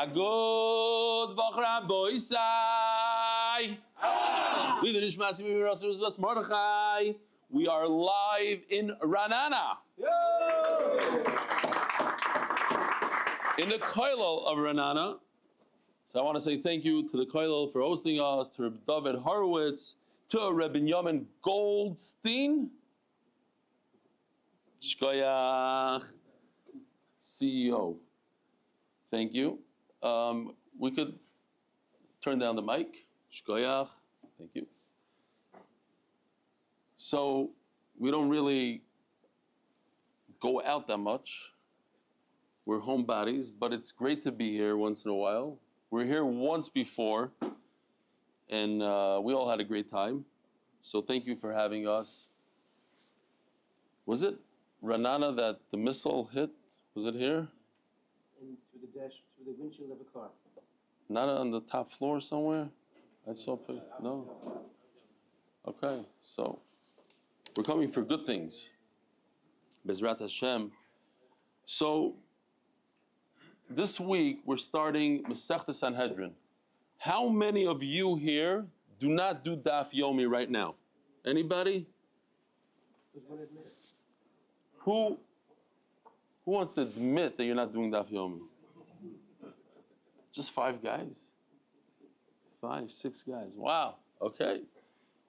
A good Voch Rabboisai. We the nishmat Miriam. We are live in Ra'anana. In the koilel of Ra'anana. So I want to say thank you to the koilel for hosting us, to Reb David Horowitz, to Reb Binyamin Goldstein, Shkoyach, CEO. Thank you. We could turn down the mic. Shkoyach. Thank you. So we don't really go out that much. We're homebodies, but it's great to be here once in a while. We're here once before, and we all had a great time. So thank you for having us. Was it Ra'anana that the missile hit? Was it here? And through the windshield of a car. Not on the top floor somewhere? I saw, no? Okay, so we're coming for good things. Bezrat Hashem. So this week we're starting Masechta Sanhedrin. How many of you here do not do Daf Yomi right now? Anybody? Who wants to admit that you're not doing Daf Yomi? Just 5 guys? 5, 6 guys. Wow. Okay.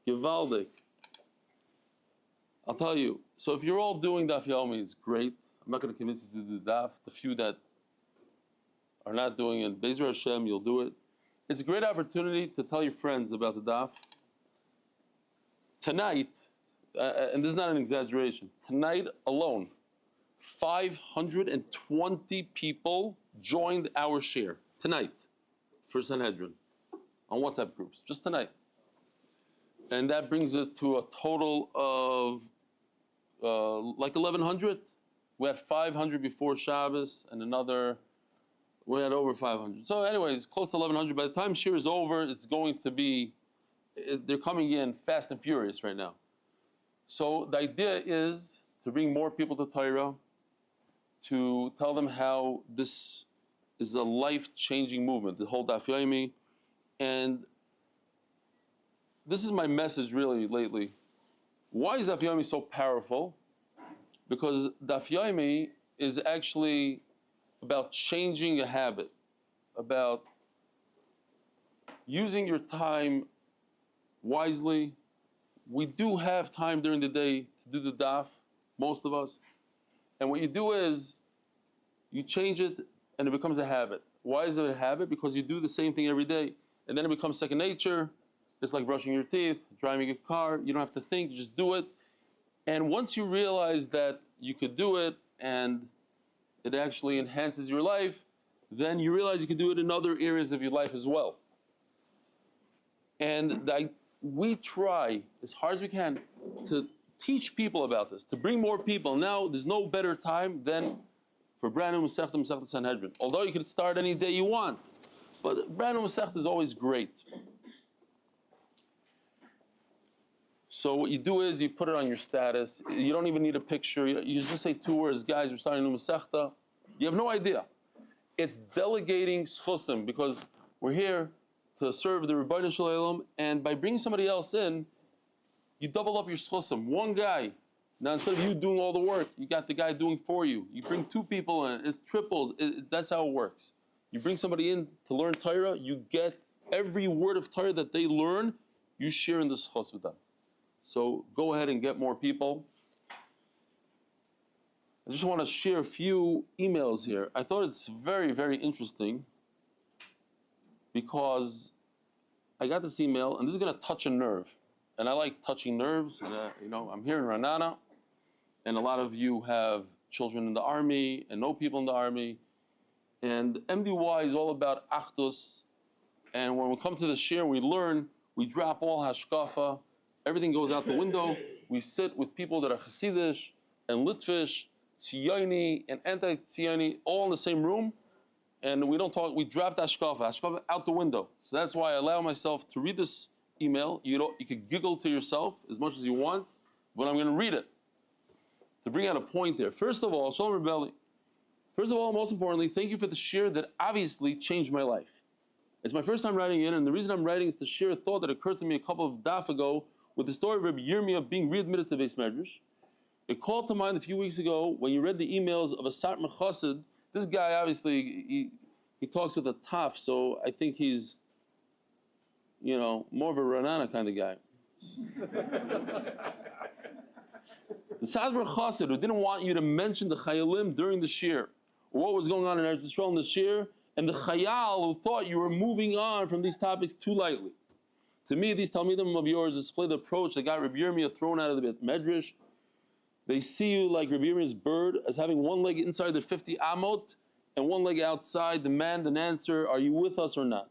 Gewaldig. I'll tell you. So if you're all doing Daf Yomi, it's great. I'm not going to convince you to do Daf. The few that are not doing it, Be'ezer Hashem, you'll do it. It's a great opportunity to tell your friends about the Daf. Tonight, and this is not an exaggeration, tonight alone, 520 people joined our share tonight for Sanhedrin on WhatsApp groups, just tonight. And that brings it to a total of like 1,100. We had 500 before Shabbos and we had over 500. So anyways, close to 1,100. By the time shir is over, it's going to be, they're coming in fast and furious right now. So the idea is to bring more people to Torah, to tell them how this is a life-changing movement, the whole Daf Yomi. And this is my message really lately. Why is Daf Yomi so powerful? Because Daf Yomi is actually about changing a habit, about using your time wisely. We do have time during the day to do the daf, most of us. And what you do is you change it and it becomes a habit. Why is it a habit? Because you do the same thing every day. And then it becomes second nature. It's like brushing your teeth, driving a car. You don't have to think, you just do it. And once you realize that you could do it and it actually enhances your life, then you realize you can do it in other areas of your life as well. And we try as hard as we can to teach people about this, to bring more people. Now, there's no better time than for brand new Masechta Sanhedrin. Although you could start any day you want, but brand new Masechta is always great. So what you do is you put it on your status. You don't even need a picture. You just say 2 words, guys, we're starting a new Masechta. You have no idea. It's delegating schusim, because we're here to serve the Rebbitzen Stefansky, and by bringing somebody else in, you double up your schusim. 1 guy. Now instead of you doing all the work, you got the guy doing for you. You bring 2 people in, it triples. That's how it works. You bring somebody in to learn Torah, you get every word of Torah that they learn, you share in the schus with them. So go ahead and get more people. I just want to share a few emails here. I thought it's very, very interesting because I got this email, and this is going to touch a nerve. And I like touching nerves. And, I'm here in Ra'anana, and a lot of you have children in the army and know people in the army. And MDY is all about achdus. And when we come to the shir, we learn, we drop all hashkafa. Everything goes out the window. We sit with people that are Hasidish and Litvish, Tziyoni and anti-Tziyoni, all in the same room. And we don't talk, we drop hashkafa out the window. So that's why I allow myself to read this email. You could giggle to yourself as much as you want, but I'm going to read it to bring out a point there. First of all, Shalom Rebelli. First of all, most importantly, thank you for the shir that obviously changed my life. It's my first time writing in, and the reason I'm writing is to share a thought that occurred to me a couple of daf ago with the story of Rabbi Yirmiyah being readmitted to Beis Medrash. It called to mind a few weeks ago when you read the emails of a Satmar Chassid. This guy, obviously, he talks with a taf, so I think he's, more of a Ranana kind of guy. The Satmar Chassid who didn't want you to mention the Chayalim during the shir, or what was going on in Eretz Yisrael in the shir, and the Chayal who thought you were moving on from these topics too lightly. To me, these Talmidim of yours display the approach that got Rabbi Yirmiyah thrown out of the Beit Medrash. They see you like Rabbi Yirmiyah's bird, as having one leg inside the 50 amot and one leg outside, demand an answer, are you with us or not?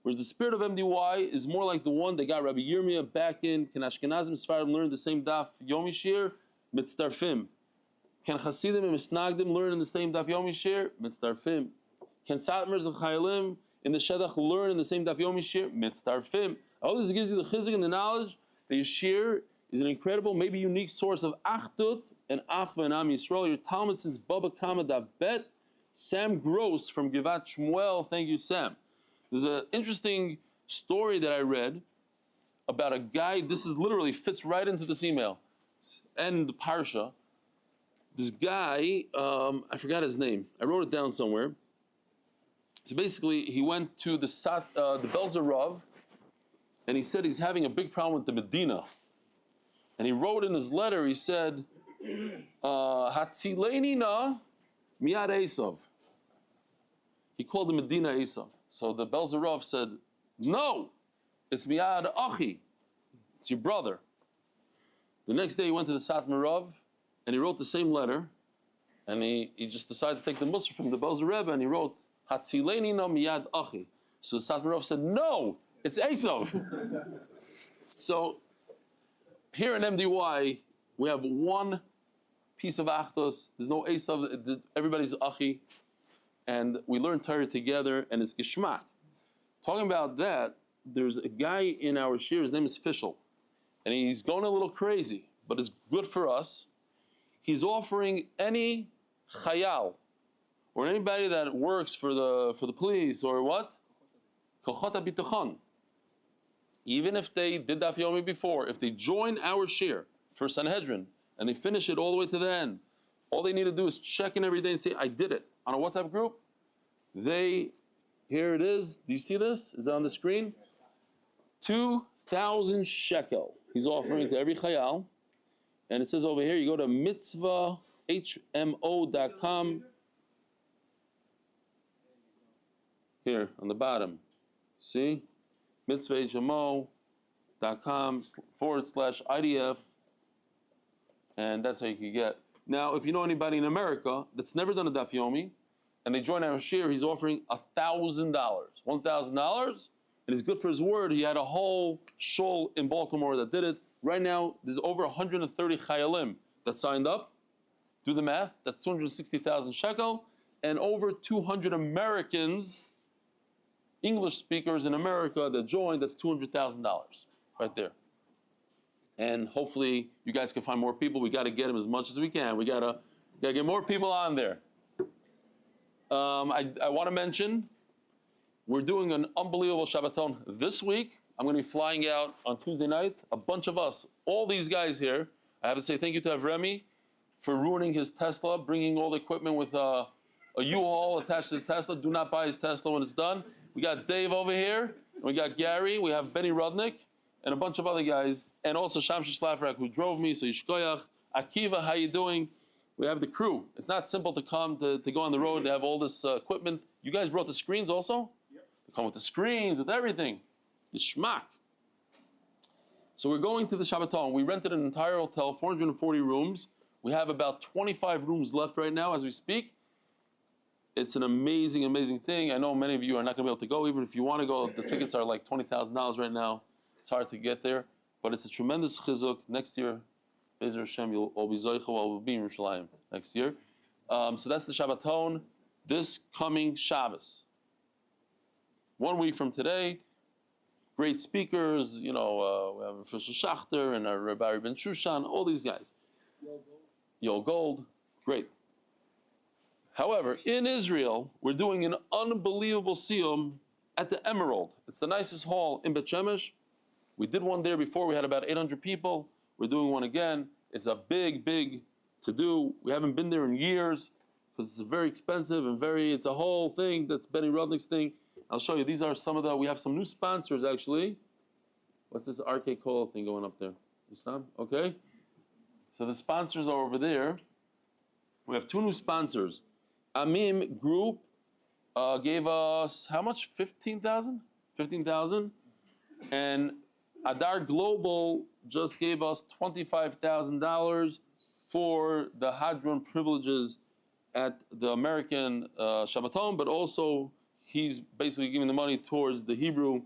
Whereas the spirit of MDY is more like the one that got Rabbi Yirmiyah back in, Can Ashkenazim Sfaradim learn the same Daf Yomi shir? Mitzdarfim. Can Chasidim and Misnagdim learn in the same Daf Yomi shir? Mitzdarfim. Can Satmars and Chayalim in the Shedach learn in the same Daf Yomi shir? Mitzdarfim. All this gives you the chizik and the knowledge that your shir is an incredible, maybe unique source of achdut and achva and Am Yisrael. Your Talmud since Baba Kama Daf Bet, Sam Gross from Givat Shmuel. Thank you, Sam. There's an interesting story that I read about a guy. This is literally fits right into this email and the parsha. This guy, I forgot his name. I wrote it down somewhere. So basically, he went to the Belzer Rav, and he said he's having a big problem with the Medina. And he wrote in his letter, he said, Hatzileni na miyad Esav. He called the Medina Esav. So the Belzer Rav said, no, it's miyad Achi. It's your brother. The next day he went to the Satmar Rav, and he wrote the same letter, and he just decided to take the Musar from the Belzer Rebbe, and he wrote, Hatzileni na miyad Achi. So the Satmar Rav said, no, it's Esav. So here in MDY, we have one piece of Achdus. There's no Esav, everybody's Achi. And we learn Torah together, and it's Geshmak. Talking about that, there's a guy in our shir, his name is Fishel. And he's going a little crazy, but it's good for us. He's offering any chayal, or anybody that works for the police, or what? Kochot HaBitachon. Even if they did Daf Yomi before, if they join our shir for Sanhedrin, and they finish it all the way to the end, all they need to do is check in every day and say, I did it. On a WhatsApp group, here it is. Do you see this? Is it on the screen? 2,000 shekel he's offering to every chayal. And it says over here, you go to mitzvahmo.com. Here, on the bottom. See? mitzvahmo.com/IDF. And that's how you can get. Now, if you know anybody in America that's never done a Daf Yomi, and they join our shir, he's offering $1,000, $1,000, and he's good for his word. He had a whole shul in Baltimore that did it. Right now, there's over 130 chayalim that signed up. Do the math, that's 260,000 shekel, and over 200 Americans, English speakers in America that joined, that's $200,000 right there. And hopefully you guys can find more people. We got to get them as much as we can. We got to get more people on there. I want to mention we're doing an unbelievable Shabbaton this week. I'm going to be flying out on Tuesday night. A bunch of us, all these guys here. I have to say thank you to Avremi for ruining his Tesla, bringing all the equipment with a U-Haul attached to his Tesla. Do not buy his Tesla when it's done. We got Dave over here, and we got Gary, we have Benny Rudnick, and a bunch of other guys, and also Shamshi Shlafrak who drove me, so Yishkoyach. Akiva, how you doing? We have the crew. It's not simple to come to go on the road, to have all this equipment. You guys brought the screens also? Yep. They come with the screens, with everything. The schmack. So we're going to the Shabbaton. We rented an entire hotel, 440 rooms. We have about 25 rooms left right now as we speak. It's an amazing, amazing thing. I know many of you are not going to be able to go. Even if you want to go, the tickets are like $20,000 right now. It's hard to get there. But it's a tremendous chizuk. Next year, Be'ezer Hashem, you'll all be Zoicha, we'll be in Yerushalayim next year. So that's the Shabbaton. This coming Shabbos. 1 week from today, great speakers. We have Fisher Schachter and Rabbi Ben Shushan, all these guys. Yo Gold, great. However, in Israel, we're doing an unbelievable siyum at the Emerald. It's the nicest hall in Bet Shemesh. We did one there before. We had about 800 people. We're doing one again. It's a big, big to do. We haven't been there in years because it's very expensive and it's a whole thing. That's Benny Rudnick's thing. I'll show you. These are some of we have some new sponsors actually. What's this RK Cola thing going up there? Okay. So the sponsors are over there. We have two new sponsors. Amim Group gave us how much? 15,000? 15,000. And Adar Global just gave us $25,000 for the Hadron privileges at the American Shabbaton, but also he's basically giving the money towards the Hebrew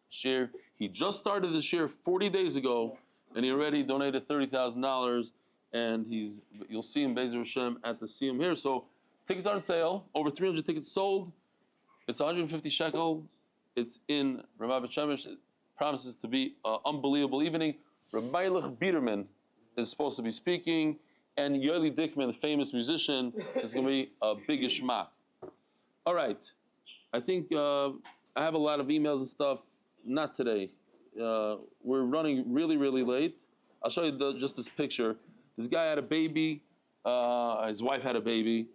share. He just started this year 40 days ago, and he already donated $30,000, and you'll see him Be'ezer Hashem at the Siyum here. So tickets are on sale. Over 300 tickets sold. It's 150 shekel. It's in Ramat Bet Shemesh. It promises to be an unbelievable evening. Rabbi Biederman is supposed to be speaking, and Eli Dickman, the famous musician, is going to be a big ishmak. All right. I think I have a lot of emails and stuff. Not today. We're running really, really late. I'll show you just this picture. This guy had a baby. His wife had a baby.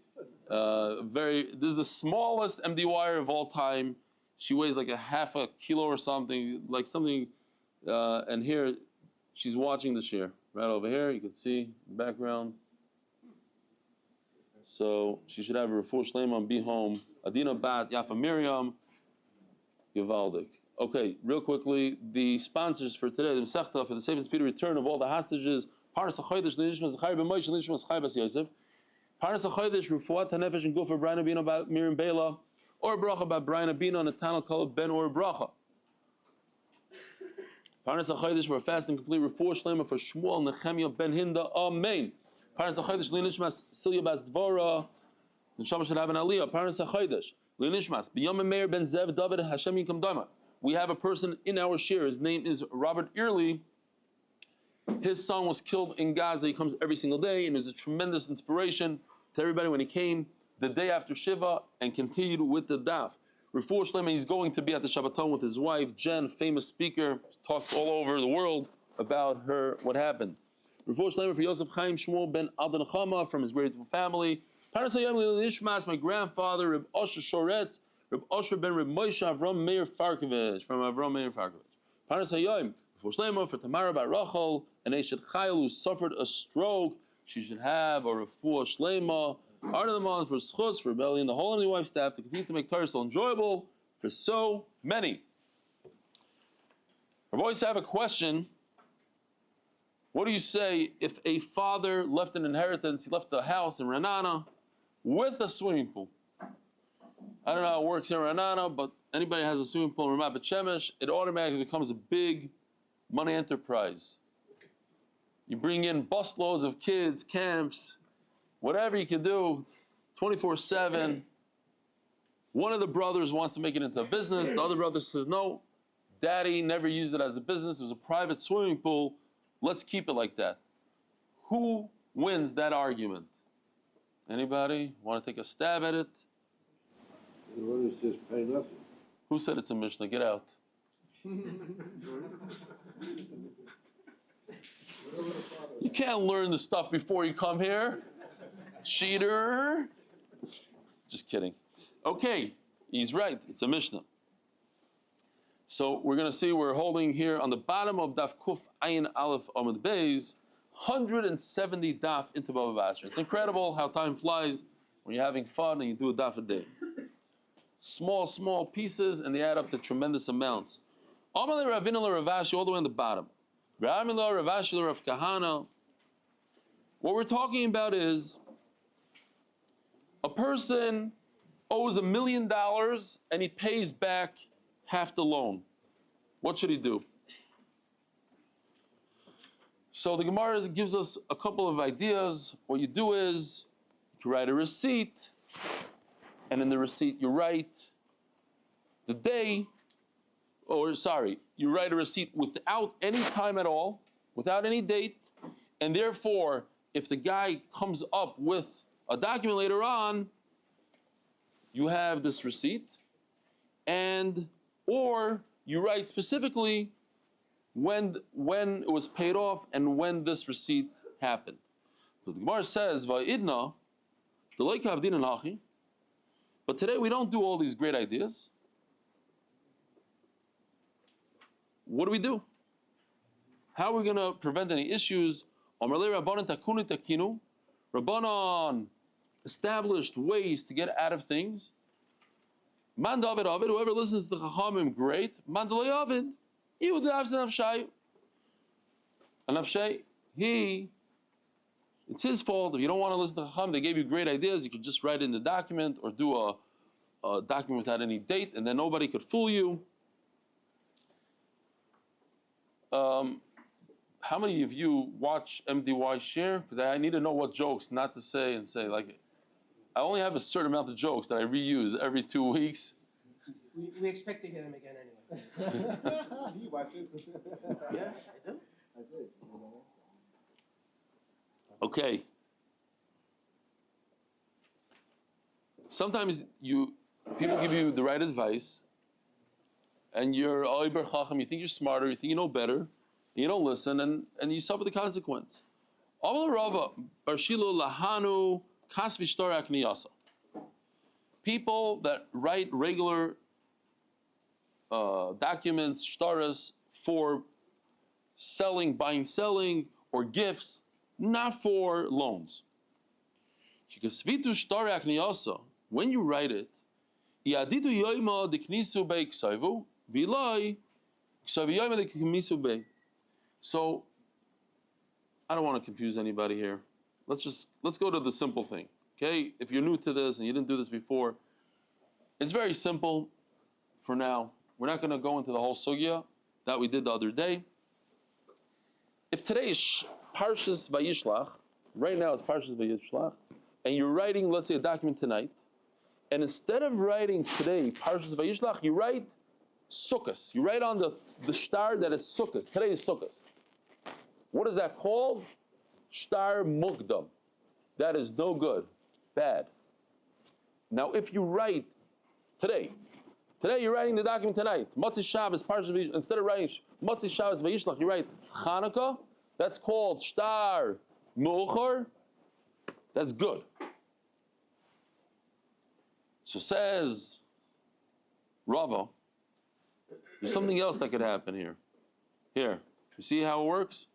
This is the smallest MD wire of all time. She weighs like a half a kilo or something, and here she's watching the share. Right over here, you can see the background. So she should have a Refuah sheleyma and be home. Adina Bat, Yafa Miriam, Givaldik. Okay, real quickly, the sponsors for today, the Masechta for the safe and speedy return of all the hostages. Parnassa Chodesh, Nishmas Zechariah Ben Moshe, Nishmas Chaya Bas Yosef. Parnassa Chodesh, Refuat, hanefesh and for Breina Bina about Miriam baila, or bracha about Breina Bina, Netanel Kalev Ben or bracha. Parnassa Chodesh for a fast and complete Refuah sheleyma for Shmuel Nechemia Ben Hinda. Amen. Parnassa Chodesh, Nishmas Silya Bas Dvora, Neshama should have an aliyah. Parnassa Chodesh, Nishmas B'yom Meir Ben Zev David Hashem Yikam Dama. We have a person in our share. His name is Robert Early. His son was killed in Gaza. He comes every single day, and it was a tremendous inspiration to everybody when he came the day after Shiva and continued with the daf. Refuah sheleyma, he's going to be at the Shabbaton with his wife, Jen, famous speaker, talks all over the world about what happened. Refuah sheleyma for Yosef Chaim Shmuel Ben Nechemia from his very family. Parnassa Nishmas, my grandfather, Reb Osher Shoret, Reb Osher ben Reb Moshe Avram Meir Farkovich, from Avram Meir Farkovich. Parnassa Yom, Refuah sheleyma for Tamara Bar Rachel, an Eshet Chayil who suffered a stroke. She should have a Refuah sheleyma. Art of the month for schutz, for rebellion, the whole Emily wife staff to continue to make Torah so enjoyable for so many. I always have a question. What do you say if a father left an inheritance, he left a house in Renana with a swimming pool? I don't know how it works in Renana, but anybody has a swimming pool in Ramat Bet Shemesh, it automatically becomes a big money enterprise. You bring in busloads of kids, camps, whatever you can do, 24/7. One of the brothers wants to make it into a business. The other brother says, no, daddy never used it as a business. It was a private swimming pool. Let's keep it like that. Who wins that argument? Anybody want to take a stab at it? The one who says pay nothing. Who said it's a Mishnah? Get out. You can't learn the stuff before you come here. Cheater. Just kidding. Okay, he's right. It's a Mishnah. So we're going to see we're holding here on the bottom of Daf Kuf Ayin Aleph Amud Beis, 170 daf into Bava Basra. It's incredible how time flies when you're having fun and you do a daf a day. Small pieces, and they add up to tremendous amounts. Amalei Ravina Ravashi all the way on the bottom. Ravina Ravashi Rav Kahana. What we're talking about is a person owes $1 million and he pays back half the loan. What should he do? So the Gemara gives us a couple of ideas. What you do is you write a receipt, and in the receipt you write the day, you write a receipt without any time at all, without any date, and therefore, if the guy comes up with a document later on, you have this receipt, and or you write specifically when it was paid off and when this receipt happened. So the Gemara says, "Va'idna, the loy kavdin anachi." But today we don't do all these great ideas. What do? How are we going to prevent any issues? Rabbanan established ways to get out of things. Man David Avid, whoever listens to the Chachamim, great. Man Dalei Avid, he would have Nafshay. And Nafshay, it's his fault. If you don't want to listen to Chacham, they gave you great ideas. You could just write it in the document or do a document without any date, and then nobody could fool you. How many of you watch MDY share? Because I need to know what jokes not to say and say. Like, I only have a certain amount of jokes that I reuse every 2 weeks. We expect to hear them again anyway. He watches. Yeah, I do. I did. Okay. Sometimes people give you the right advice, and you're Oiber Chacham, you think you're smarter, you think you know better, and you don't listen, and you suffer the consequence. People that write regular documents, shtaras, for selling, buying, selling, or gifts, not for loans. When you write it, so I don't want to confuse anybody here. Let's go to the simple thing. Okay? If you're new to this and you didn't do this before, it's very simple for now. We're not going to go into the whole sugya that we did the other day. If today is Parshas Vayishlach, right now it's Parshas Vayishlach, and you're writing, let's say, a document tonight, and instead of writing today Parshas Vayishlach, you write Sukkos. You write on the shtar that it's Sukkos. Today is Sukkos. What is that called? Shtar Mukdam. That is no good. Bad. Now, if you write today you're writing the document tonight. Matzah Shabbos, Parshas Vayishlach. Instead of writing Matzah Shabbos Vayishlach, you write Chanukah. That's called Shtar Mu'achar. That's good. So says Rava, there's something else that could happen here. Here, you see how it works?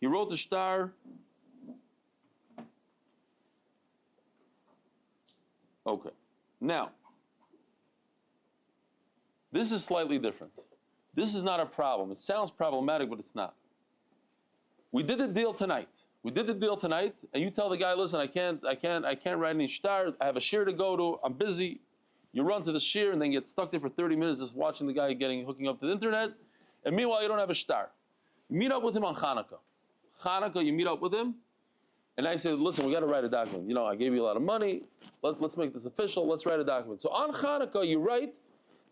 He wrote the shtar. Okay. Now, this is slightly different. This is not a problem. It sounds problematic, but it's not. We did the deal tonight. And you tell the guy, listen, I can't write any shtar. I have a shir to go to. I'm busy. You run to the shir and then get stuck there for 30 minutes just watching the guy hooking up to the internet. And meanwhile, you don't have a shtar. Meet up with him on Hanukkah, you meet up with him. And I say, listen, we got to write a document. I gave you a lot of money. Let's make this official. Let's write a document. So on Hanukkah, you write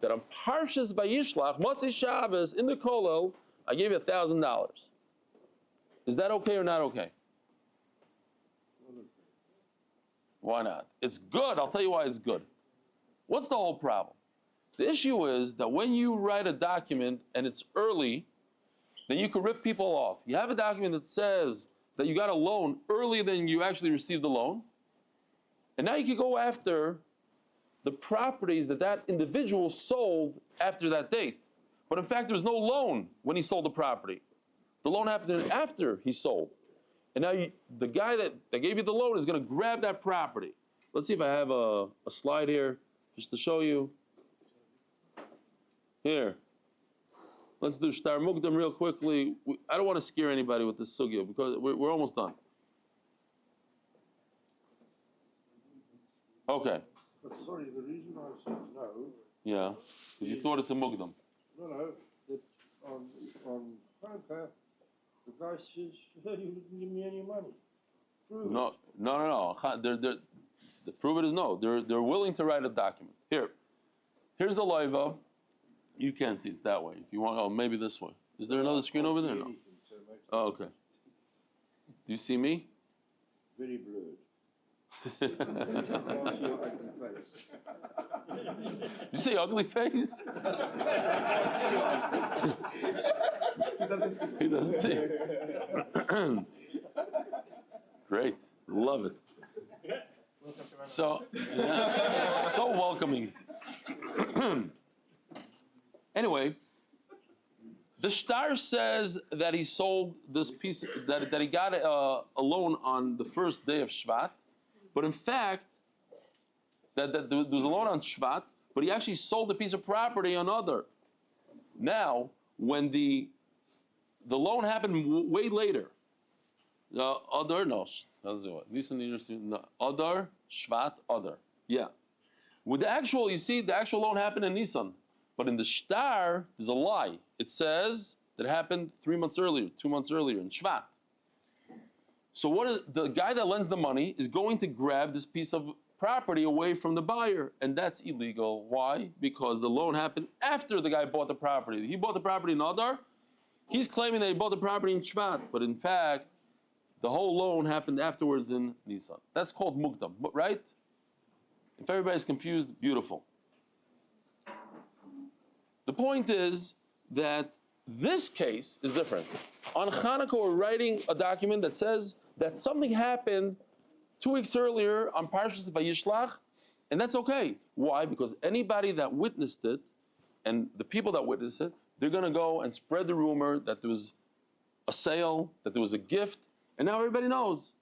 that on Parshas Vayishlach, Motzei Shabbos, in the Kollel, I gave you $1,000. Is that okay or not okay? Why not? It's good. I'll tell you why it's good. What's the whole problem? The issue is that when you write a document and it's early, then you can rip people off. You have a document that says that you got a loan earlier than you actually received the loan, and now you can go after the properties that individual sold after that date. But in fact, there was no loan when he sold the property. The loan happened after he sold. And now the guy that gave you the loan is going to grab that property. Let's see if I have a slide here just to show you. Here. Let's do Shtar Mukdam real quickly. I don't want to scare anybody with this sugya because we're almost done. Okay. But sorry, the reason I said no. Yeah, because you thought it's a Mukdam. No, that on Hanukkah, the guy says, you didn't give me any money. Prove it. No. The prove it is no. They're willing to write a document. Here's the loiva. You can't see it's that way. If you want, maybe this way. Is there another screen over there? No. Oh, okay. Do you see me? Very blurred. Don't see your ugly face. Did you say ugly face? He doesn't see it. Great. Love it. So, yeah, so welcoming. Anyway, the shtar says that he sold this piece, that he got a loan on the first day of Shvat, but in fact, that there was a loan on Shvat, but he actually sold a piece of property on Adar. Now, when the loan happened way later, Adar, no, Adar, Shvat, Adar. Yeah. With the actual, you see, the actual loan happened in Nisan. But in the shtar, there's a lie. It says that it happened 3 months earlier, 2 months earlier in Shvat. So the guy that lends the money is going to grab this piece of property away from the buyer, and that's illegal. Why? Because the loan happened after the guy bought the property. He bought the property in Adar. He's claiming that he bought the property in Shvat, but in fact, the whole loan happened afterwards in Nisan. That's called mukdam, right? If everybody's confused, beautiful. The point is that this case is different. On Hanukkah, we're writing a document that says that something happened 2 weeks earlier on Parshas Vayishlach, and that's okay. Why? Because anybody that witnessed it, and the people that witnessed it, they're going to go and spread the rumor that there was a sale, that there was a gift, and now everybody knows.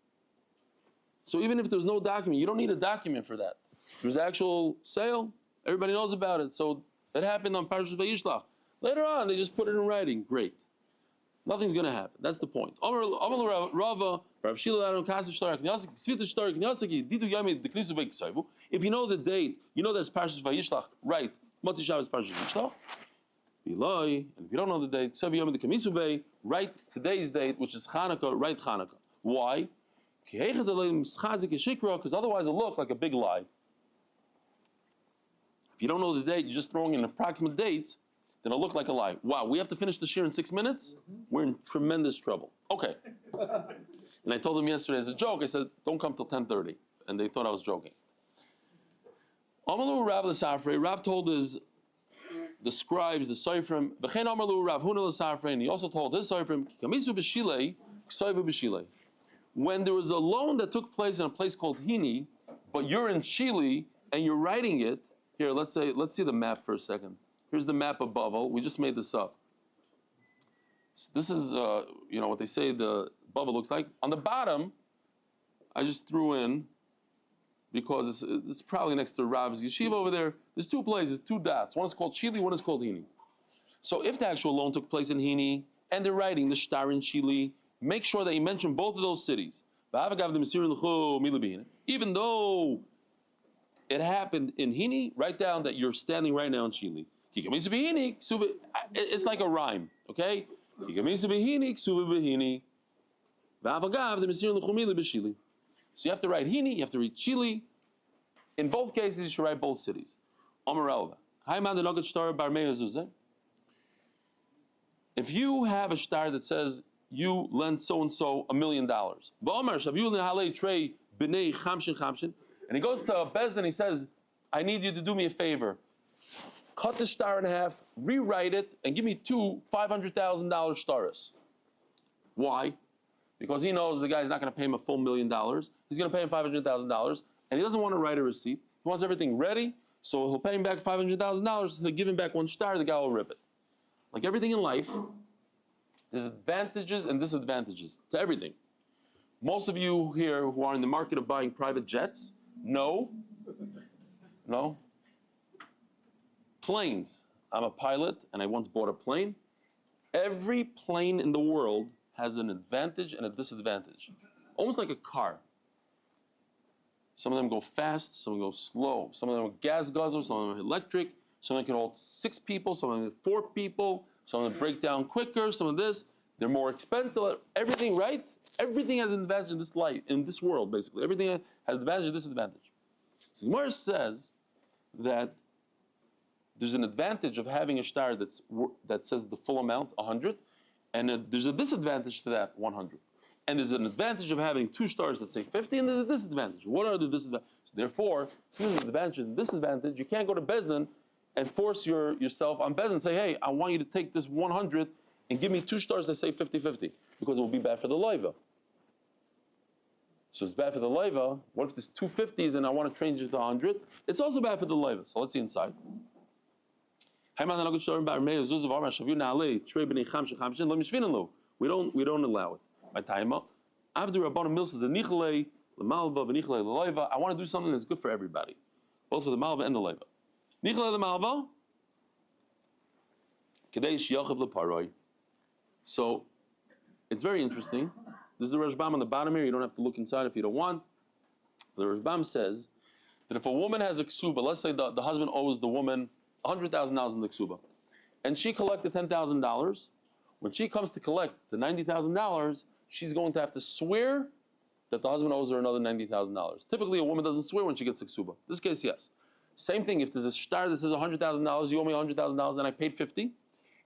So even if there's no document, you don't need a document for that. There's actual sale, everybody knows about it. So it happened on Parshas Vayishlach. Later on, they just put it in writing. Great. Nothing's going to happen. That's the point. If you know the date, you know that's Parshas Vayishlach, right? Motzi Shabbos Parshas Vayishlach. Eloi, and if you don't know the date, write today's date, which is Hanukkah, write Hanukkah. Why? Because otherwise it'll look like a big lie. If you don't know the date, you're just throwing in approximate dates, then it'll look like a lie. Wow, we have to finish the shir in 6 minutes? We're in tremendous trouble. Okay. And I told them yesterday as a joke, I said, don't come till 10:30. And they thought I was joking. Amalu Rav L'Safrei, Rav told the scribes, the Soifrim, V'chein Amalu Rav Huna L'Safrei, and he also told his Soifrim, Kamisu b'shilei, K'soivu b'shilei. When there was a loan that took place in a place called Hini, but you're in Chile and you're writing it, here, let's see the map for a second. Here's the map of Bavel. We just made this up. So this is, what they say the Bavel looks like. On the bottom, I just threw in, because it's probably next to Rav's Yeshiva over there. There's 2 places, 2 dots. One is called Chile, one is called Hini. So if the actual loan took place in Hini, and they're writing the shtar in Chile, make sure that you mention both of those cities. Even though it happened in Hini, write down that you're standing right now in Chile. It's like a rhyme, okay? So you have to write Hini, you have to read Chile. In both cases, you should write both cities. If you have a shtar that says you lent so-and-so $1 million, and he goes to Bezdin and he says, I need you to do me a favor. Cut the shtar in half, rewrite it, and give me 2 $500,000 shtaras. Why? Because he knows the guy's not going to pay him a full $1 million. He's going to pay him $500,000, and he doesn't want to write a receipt. He wants everything ready, so he'll pay him back $500,000. He'll give him back 1 shtar. The guy will rip it. Like everything in life, there's advantages and disadvantages to everything. Most of you here who are in the market of buying private jets know, planes. I'm a pilot, and I once bought a plane. Every plane in the world has an advantage and a disadvantage, almost like a car. Some of them go fast, some of them go slow. Some of them are gas guzzlers, some of them are electric. Some of them can hold 6 people, some of them 4 people. Some of them break down quicker, some of this. They're more expensive. Everything, right? Everything has an advantage in this life, in this world, basically. Everything has advantage and disadvantage. So Gemara says that there's an advantage of having a shtar that says the full amount, 100, and there's a disadvantage to that, 100. And there's an advantage of having 2 stars that say 50, and there's a disadvantage. What are the disadvantages? So therefore, since there's an advantage and disadvantage, you can't go to Bezdin and force yourself on Bezdin and say, hey, I want you to take this 100 and give me 2 stars that say 50-50, because it will be bad for the loiva. So it's bad for the loiva. What if there's 2 50s and I want to change it to 100? It's also bad for the loiva. So let's see inside. We don't allow it. My time up. After Rabbanim Milsa the Nichle, the Malva, the Nichle, the Loiva, I want to do something that's good for everybody, both for the Malva and the Loiva. Nichle the Malva, Kadesh Yachav the Paroi. So it's very interesting. There's the Rashbam on the bottom here. You don't have to look inside if you don't want. The Rashbam says that if a woman has a ksuba, let's say the husband owes the woman $100,000 in the ksuba, and she collected $10,000. When she comes to collect the $90,000, she's going to have to swear that the husband owes her another $90,000. Typically, a woman doesn't swear when she gets a ksuba. In this case, yes. Same thing, if there's a shtar that says $100,000, you owe me $100,000 and I paid 50,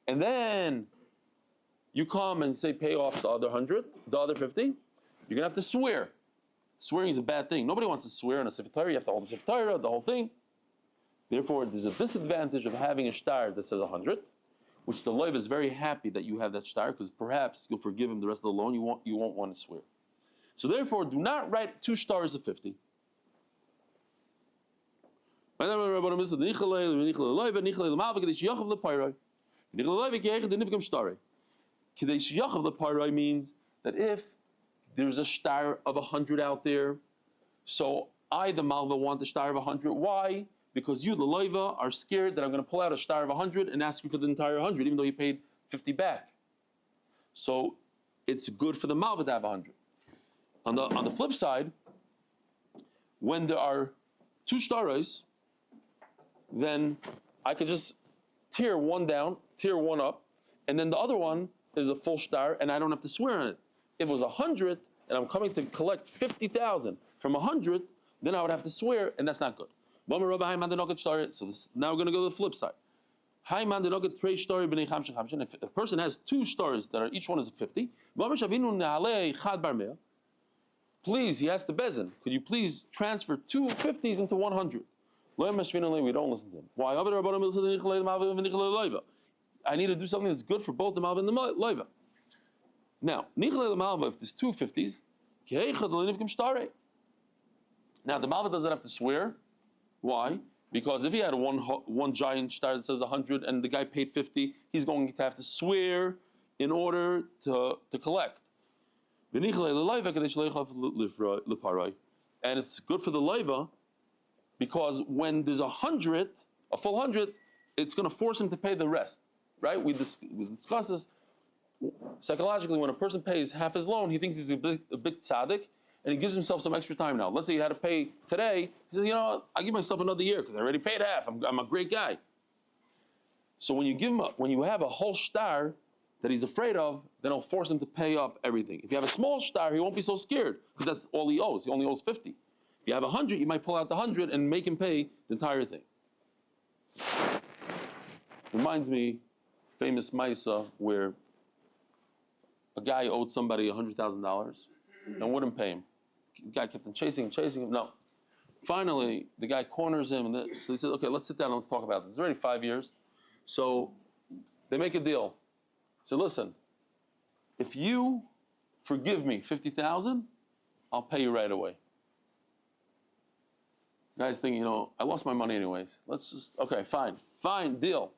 and then you come and say pay off the other 100, the other 50, you're going to have to swear. Swearing is a bad thing. Nobody wants to swear in a Sefer Torah. You have to hold the Sefer Torah, the whole thing. Therefore, there's a disadvantage of having a shtar that says 100, which the loiv is very happy that you have that shtar, because perhaps you'll forgive him the rest of the loan. You won't want to swear. So therefore, do not write 2 stars of 50. Kadesh Yachav Leparai means that if there's a shtar of 100 out there, so I, the Malva, want the shtar of 100. Why? Because you, the Loiva, are scared that I'm going to pull out a shtar of 100 and ask you for the entire 100, even though you paid 50 back. So it's good for the Malva to have 100. On the flip side, when there are 2 shtaros, then I could just tear one down, tear one up, and then the other one is a full shtar, and I don't have to swear on it. If it was 100, and I'm coming to collect 50,000 from 100, then I would have to swear, and that's not good. So now we're going to go to the flip side. If a person has 2 stars that are each one is 50, please, he asked the bezin, could you please transfer 2 50s into 100? We don't listen to him. Why? I need to do something that's good for both the malva and the loiva. Now, if there's 2 50s, now the malva doesn't have to swear. Why? Because if he had one giant shtar that says 100 and the guy paid 50, he's going to have to swear in order to collect. And it's good for the loiva because when there's 100, a full 100, it's going to force him to pay the rest. Right? We discuss this psychologically. When a person pays half his loan, he thinks he's a big tzaddik, and he gives himself some extra time now. Let's say he had to pay today. He says, you know what? I'll give myself another year because I already paid half. I'm a great guy. So when you give him when you have a whole shtar that he's afraid of, then it'll force him to pay up everything. If you have a small shtar, he won't be so scared because that's all he owes. He only owes 50. If you have 100, you might pull out the 100 and make him pay the entire thing. Reminds me, famous Maisa where a guy owed somebody $100,000 and wouldn't pay him. The guy kept on chasing him. No. Finally, the guy corners him, so he says, okay, let's sit down and let's talk about this. It's already 5 years. So they make a deal. So listen, if you forgive me $50,000, I'll pay you right away. The guy's thinking, I lost my money anyways. Let's just, okay, fine, deal.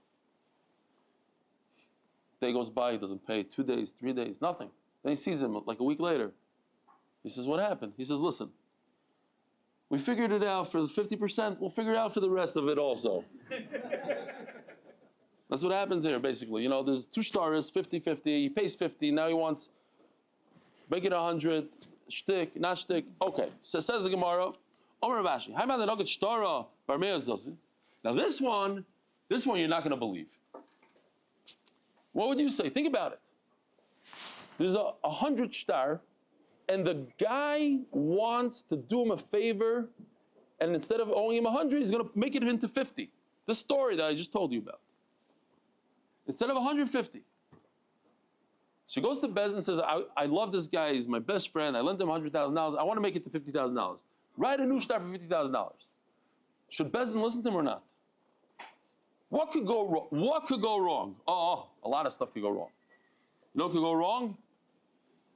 Day goes by, he doesn't pay. 2 days, 3 days, nothing. Then he sees him like a week later. He says, what happened? He says, listen, we figured it out for the 50%, we'll figure it out for the rest of it also. That's what happens here, basically. There's 2 stars, 50-50, he pays 50, now he wants, make it 100, shtick, not shtick. Okay, so says the Gemara, Omer Rabashi, now this one you're not going to believe. What would you say? Think about it. There's 100 shtar, and the guy wants to do him a favor, and instead of owing him 100, he's going to make it into 50. The story that I just told you about. Instead of 150. So he goes to Bezdin and says, I love this guy, he's my best friend, I lent him $100,000, I want to make it to $50,000. Write a new shtar for $50,000. Should Bezdin listen to him or not? What could go wrong? What could go wrong? Oh, a lot of stuff could go wrong. You know what could go wrong?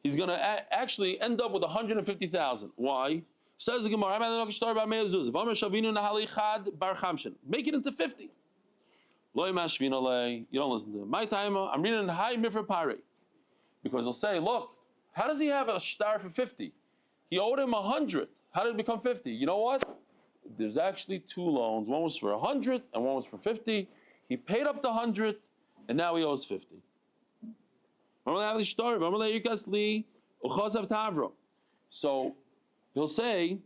He's going to actually end up with $150,000. Why? Says the Gemara, make it into 50. You don't listen to him. My time, I'm reading high mifra pare. Because he'll say, look, how does he have a shtar for 50? He owed him 100. How did it become 50? You know what? There's actually two loans. One was for 100 and one was for 50. He paid up the 100 and now he owes 50. So he'll say,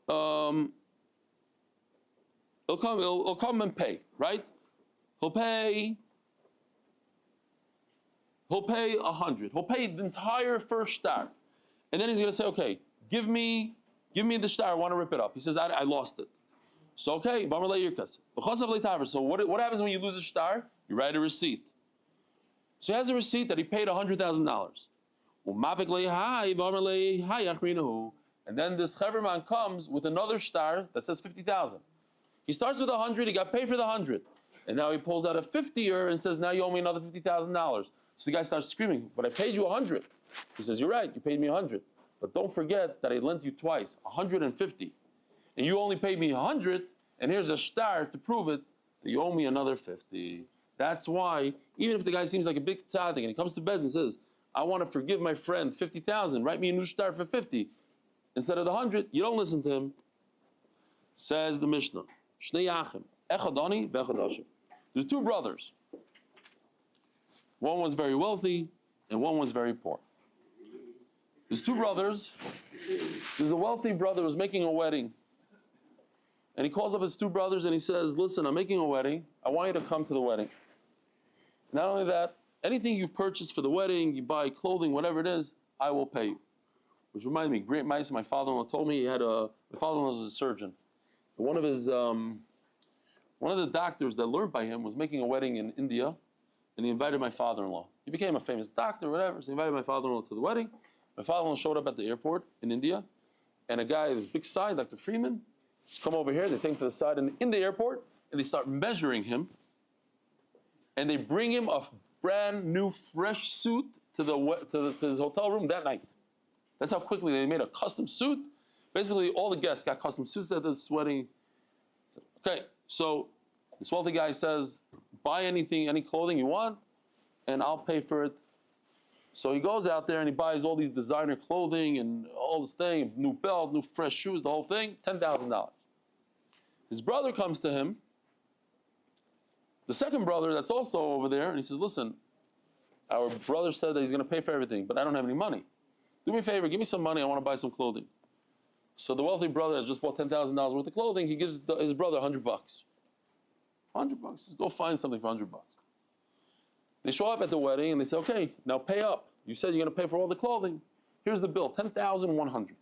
he'll come and pay, right? He'll pay 100. He'll pay the entire first shtar. And then he's going to say, okay, give me the shtar, I want to rip it up. He says, I lost it. So okay, so what happens when you lose a shtar? You write a receipt. So he has a receipt that he paid $100,000. And then this chaverman comes with another shtar that says 50,000. He starts with 100, he got paid for the 100. And now he pulls out a 50-er and says, now you owe me another $50,000. So the guy starts screaming, but I paid you 100. He says, you're right, you paid me 100. But don't forget that I lent you twice, 150. And you only paid me 100, and here's a shtar to prove it, that you owe me another 50. That's why, even if the guy seems like a big tzaddik, and he comes to Bezdin and says, I want to forgive my friend 50,000, write me a new shtar for 50. Instead of the 100, you don't listen to him. Says the Mishnah, Shnei Yachim, Echad Ani ve'echad Asher. There's two brothers. One was very wealthy, and one was very poor. There's two brothers. There's a wealthy brother who's making a wedding. And he calls up his two brothers and he says, listen, I'm making a wedding. I want you to come to the wedding. Not only that, anything you purchase for the wedding, you buy clothing, whatever it is, I will pay you. Which reminds me, great mice, my father-in-law told me my father-in-law was a surgeon. And one of the doctors that learned by him was making a wedding in India, and he invited my father-in-law. He became a famous doctor, whatever, so he invited my father-in-law to the wedding. My father-in-law showed up at the airport in India, and a guy, this big side, Dr. Freeman, just come over here, they take him to the side in the airport, and they start measuring him, and they bring him a brand new, fresh suit to his hotel room that night. That's how quickly they made a custom suit. Basically, all the guests got custom suits at this wedding. Okay, so this wealthy guy says, buy anything, any clothing you want, and I'll pay for it. So he goes out there and he buys all these designer clothing and all this thing, new belt, new fresh shoes, the whole thing, $10,000. His brother comes to him, the second brother that's also over there, and he says, listen, our brother said that he's going to pay for everything, but I don't have any money. Do me a favor, give me some money, I want to buy some clothing. So the wealthy brother has just bought $10,000 worth of clothing, he gives his brother $100. $100, says, go find something for $100. They show up at the wedding and they say, okay, now pay up. You said you're going to pay for all the clothing. Here's the bill, $10,100.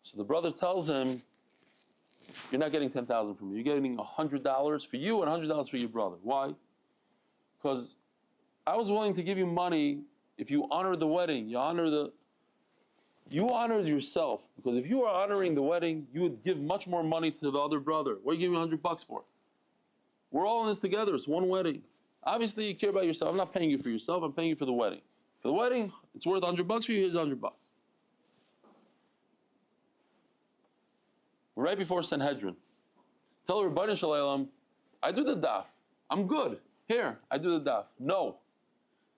So the brother tells him, you're not getting $10,000 from me. You're getting $100 for you and $100 for your brother. Why? Because I was willing to give you money if you honor the wedding. You honored yourself. Because if you were honoring the wedding, you would give much more money to the other brother. What are you giving me $100 for? We're all in this together. It's one wedding. Obviously, you care about yourself. I'm not paying you for yourself. I'm paying you for the wedding. For the wedding, it's worth $100 for you. Here's $100. We're right before Sanhedrin. Tell Rebbitzen Stefansky, I do the daf. I'm good. Here, I do the daf. No.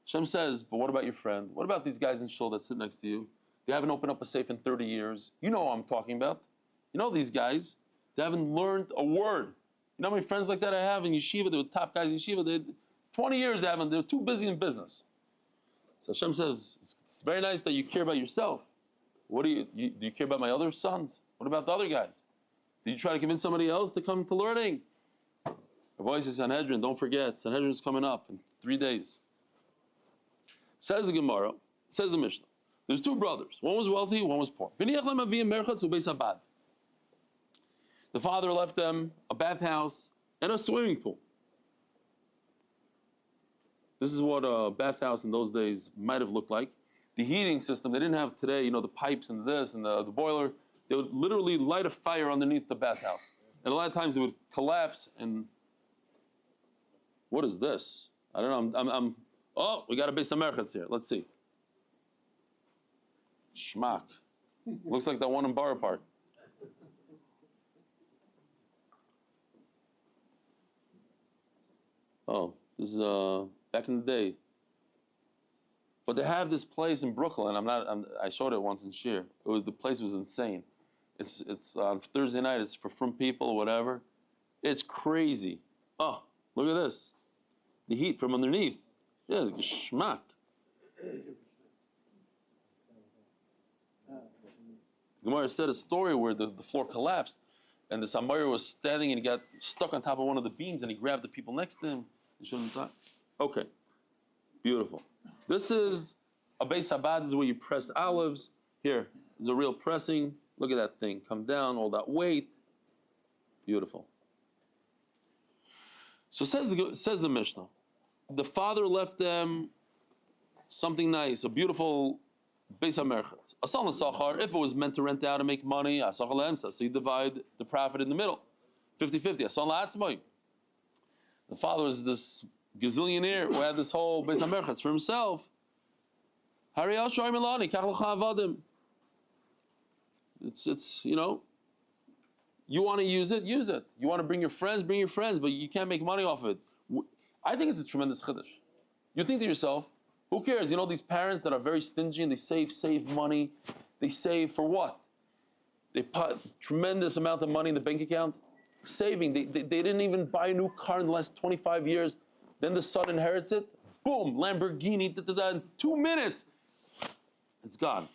Hashem says, but what about your friend? What about these guys in shul that sit next to you? They haven't opened up a safe in 30 years. You know what I'm talking about. You know these guys. They haven't learned a word. You know how many friends like that I have in yeshiva? They were top guys in yeshiva. 20 years they haven't. They're too busy in business. So Hashem says, it's very nice that you care about yourself. What do you care about my other sons? What about the other guys? Did you try to convince somebody else to come to learning? The voice is Sanhedrin. Don't forget, Sanhedrin is coming up in 3 days. Says the Gemara, says the Mishnah. There's two brothers. One was wealthy, one was poor. The father left them a bathhouse and a swimming pool. This is what a bathhouse in those days might have looked like. The heating system, they didn't have today, the pipes and this and the boiler. They would literally light a fire underneath the bathhouse. And a lot of times it would collapse and, what is this? I don't know, oh, we got a Beis HaMerchatz here. Let's see. Schmack. Looks like that one in Borough Park. Oh, this is back in the day. But they have this place in Brooklyn. I showed it once in Sheer. The place was insane. It's on Thursday night. It's for frum people or whatever. It's crazy. Oh, look at this. The heat from underneath. Yeah, it's geschmack. Gemara said a story where the floor collapsed, and the Samari was standing and he got stuck on top of one of the beams, and he grabbed the people next to him. He shouldn't have thought. Okay, beautiful. This is a Beis Habad. This is where you press olives. Here, there's a real pressing. Look at that thing. Come down, all that weight. Beautiful. So says the Mishnah. The father left them something nice, a beautiful Beis HaMerchatz. Asal Sachar, if it was meant to rent out and make money, Asachar Lemsa, so you divide the profit in the middle. 50-50. Asal La'atzmai. The father was this gazillionaire who had this whole Beis HaMerchatz for himself. It's you want to use it, use it. You want to bring your friends, but you can't make money off it. I think it's a tremendous chiddush. You think to yourself, who cares? These parents that are very stingy and they save money. They save for what? They put tremendous amount of money in the bank account. Saving. They didn't even buy a new car in the last 25 years. Then the son inherits it. Boom, Lamborghini, in 2 minutes. It's gone.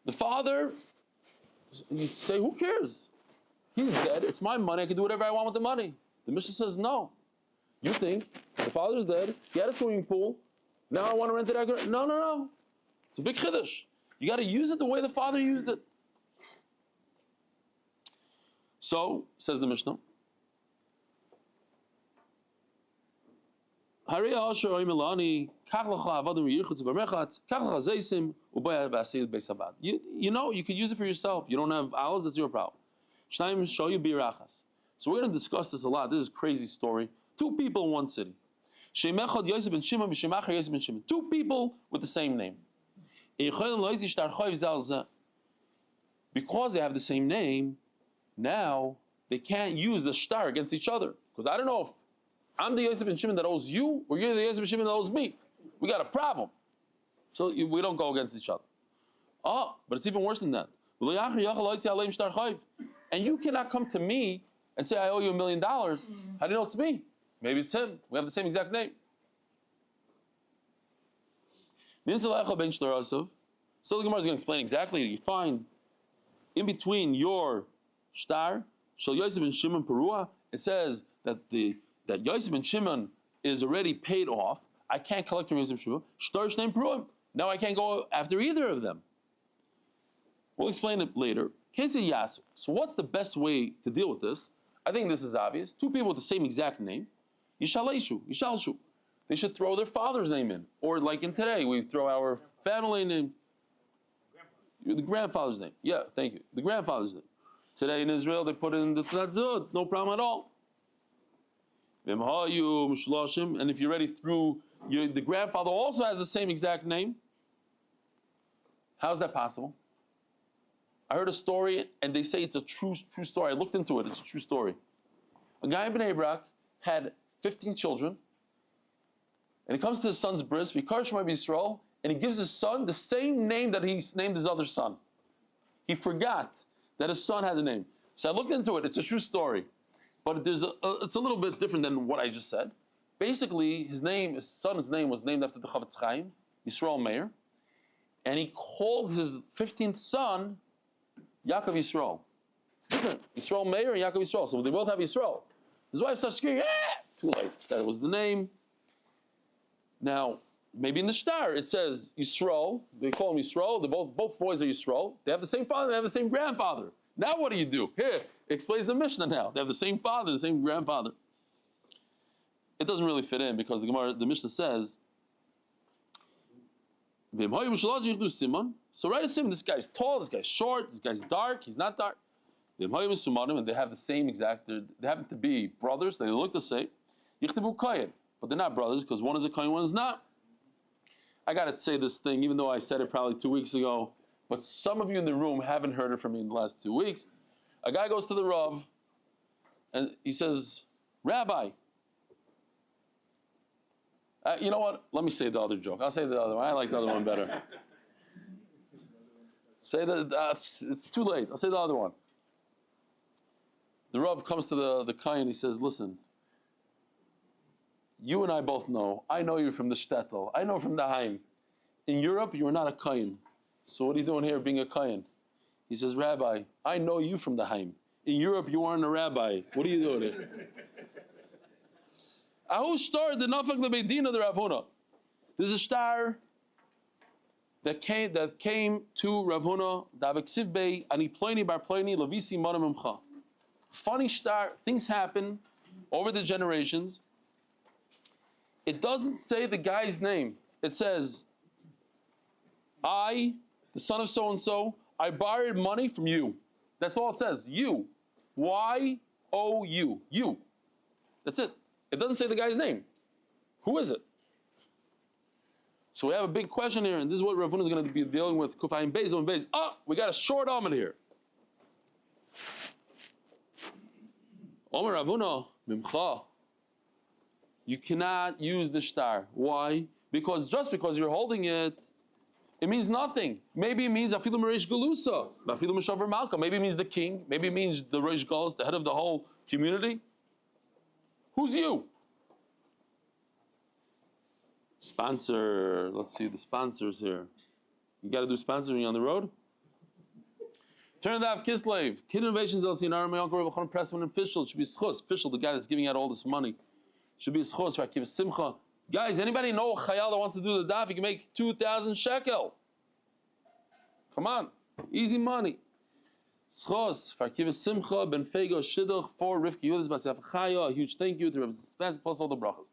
The father, you say, who cares? He's dead. It's my money. I can do whatever I want with the money. The Mishnah says no. You think the father's dead. He had a swimming pool. Now I want to rent it out. No. It's a big chiddush. You got to use it the way the father used it. So, says the Mishnah, you could use it for yourself. You don't have olives, that's your problem. So we're going to discuss this a lot. This is a crazy story. 2 people in one city. 2 people with the same name. Because they have the same name, now they can't use the shtar against each other. Because I don't know if I'm the Yosef and Shimon that owes you, or you're the Yosef and Shimon that owes me. We got a problem. So we don't go against each other. Oh, but it's even worse than that. And you cannot come to me and say, I owe you $1 million. How do you know it's me? Maybe it's him. We have the same exact name. So the Gemara is going to explain exactly. You find in between your shtar, Shal Yosef and Shimon Perua, it says that Yosef and Shimon is already paid off. I can't collect from Yosef and Shimon. Shtar Shneim Peruim. Now I can't go after either of them. We'll explain it later. Can't say Yasu. So what's the best way to deal with this? I think this is obvious. 2 people with the same exact name. Yishalshu. They should throw their father's name in. Or like in today, we throw our family name. The grandfather's name. Yeah, thank you. The grandfather's name. Today in Israel, they put it in the Tzad. No problem at all. And if you already threw, the grandfather also has the same exact name. How's that possible? I heard a story, and they say it's a true story. I looked into it. It's a true story. A guy in Bnei Brak had 15 children, and he comes to his son's bris, Vikar Shema Yisrael, and he gives his son the same name that he named his other son. He forgot that his son had a name. So I looked into it. It's a true story. But it's a little bit different than what I just said. Basically, his son's name was named after the Chavetz Chaim, Yisrael Meir, and he called his 15th son Yaakov Yisrael. It's different. Yisrael Meir and Yaakov Yisrael. So they both have Yisrael. His wife starts screaming, too late. That was the name. Now, maybe in the shtar it says Yisrael. They call him Yisrael. Both boys are Yisrael. They have the same father. They have the same grandfather. Now what do you do? Here, it explains the Mishnah now. They have the same father, the same grandfather. it doesn't really fit in because the Mishnah says, so write a simon. This guy's tall, this guy's short, this guy's dark, he's not dark. And they have the same exact, they happen to be brothers, they look the same. But they're not brothers because one is a kohen, one is not. I got to say this thing, even though I said it probably 2 weeks ago, but some of you in the room haven't heard it from me in the last 2 weeks. A guy goes to the Rav and he says, Rabbi, you know what? Let me say the other joke. I'll say the other one. I like the other one better. Say that it's too late. I'll say the other one. The Rav comes to the kohen and he says, listen, you and I both know. I know you from the shtetl. I know from the Haim. In Europe, you are not a kohen. So what are you doing here being a kohen? He says, Rabbi, I know you from the Haim. In Europe, you aren't a rabbi. What are you doing here? Ahu star the nafak lebeidina the Ravuna. There's a star that came to Ravuna. Davik sivbei ani ploini bar ploini levisi manam imcha. Funny star. Things happen over the generations. It doesn't say the guy's name. It says, I, the son of so-and-so, I borrowed money from you. That's all it says. You. Y-O-U. You. That's it. It doesn't say the guy's name. Who is it? So we have a big question here, and this is what Ravuna is going to be dealing with. Kufayim Beis, on Beis. Oh, we got a short Amud here. Omer Ravuna, Mimcha. You cannot use the star. Why? Because just because you're holding it, it means nothing. Maybe it means afilu mereish galusa, afilu meshaver malka. Maybe it means the king. Maybe it means the reish galus, the head of the whole community. Who's you? Sponsor. Let's see the sponsors here. You got to do sponsoring on the road. Turn the Kislev. Kidnovations LLC in our my uncle Rebbe Pressman and Fishel. It should be schos. Fishel, the guy that's giving out all this money. Should be schos for Akiva Simcha. Guys, anybody know a Chaya that wants to do the daf? You can make 2,000 shekel. Come on, easy money. Schos for Akiva Simcha Ben Fayga Shidduch for Rivki Yudis Basef Chaya. A huge thank you to Rebbitzen Stefansky plus all the brachas.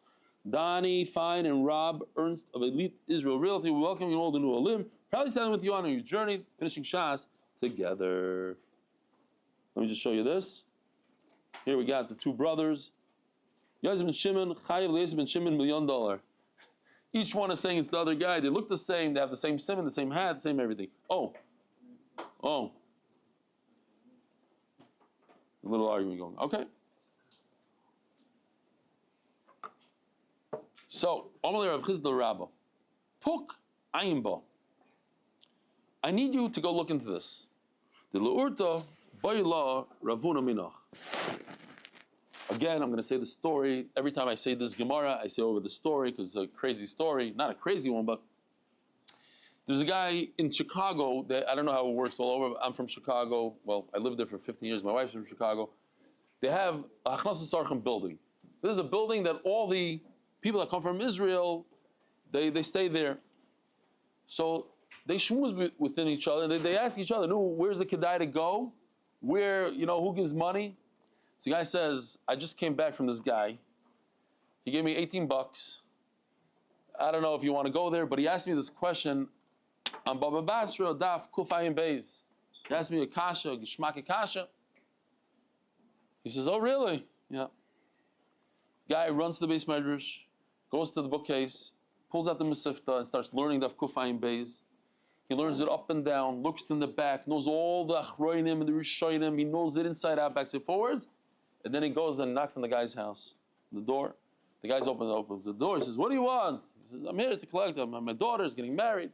Donnie, Fine, and Rob Ernst of Elite Israel Realty. We welcome you all to New Olim. Proudly standing with you on your journey, finishing Shas together. Let me just show you this. Here we got the two brothers. Yosef ben Shimon, Chaya Yosef ben Shimon, $1 million. Each one is saying it's the other guy. They look the same. They have the same simon, the same hat, the same everything. Oh. A little argument going. Okay. So, Amalei Rav Chisda Rabba. Puk Ayimba. I need you to go look into this. The Leurta Baila Ravuna Minach. Again, I'm going to say the story. Every time I say this Gemara, I say over the story because it's a crazy story. Not a crazy one, but there's a guy in Chicago that I don't know how it works all over. I'm from Chicago. Well, I lived there for 15 years. My wife's from Chicago. They have a Parnassa building. There's a building that all the people that come from Israel, they stay there. So they shmooze within each other. And they ask each other, no, where's the kedai to go? Where, who gives money? So the guy says, I just came back from this guy. He gave me $18. I don't know if you want to go there, but he asked me this question on Bava Basra, Daf Kufayim Beis. He asked me a kasha, a geshmak kasha. He says, oh really? Yeah. Guy runs to the base medrash, goes to the bookcase, pulls out the Mesifta and starts learning Daf Kufayim Beis. He learns it up and down, looks in the back, knows all the achroinim and the rishonim. He knows it inside out, backs and forwards. And then he goes and knocks on the guy's house, the door. The guy's opens the door. He says, what do you want? He says, I'm here to collect them. My daughter's getting married.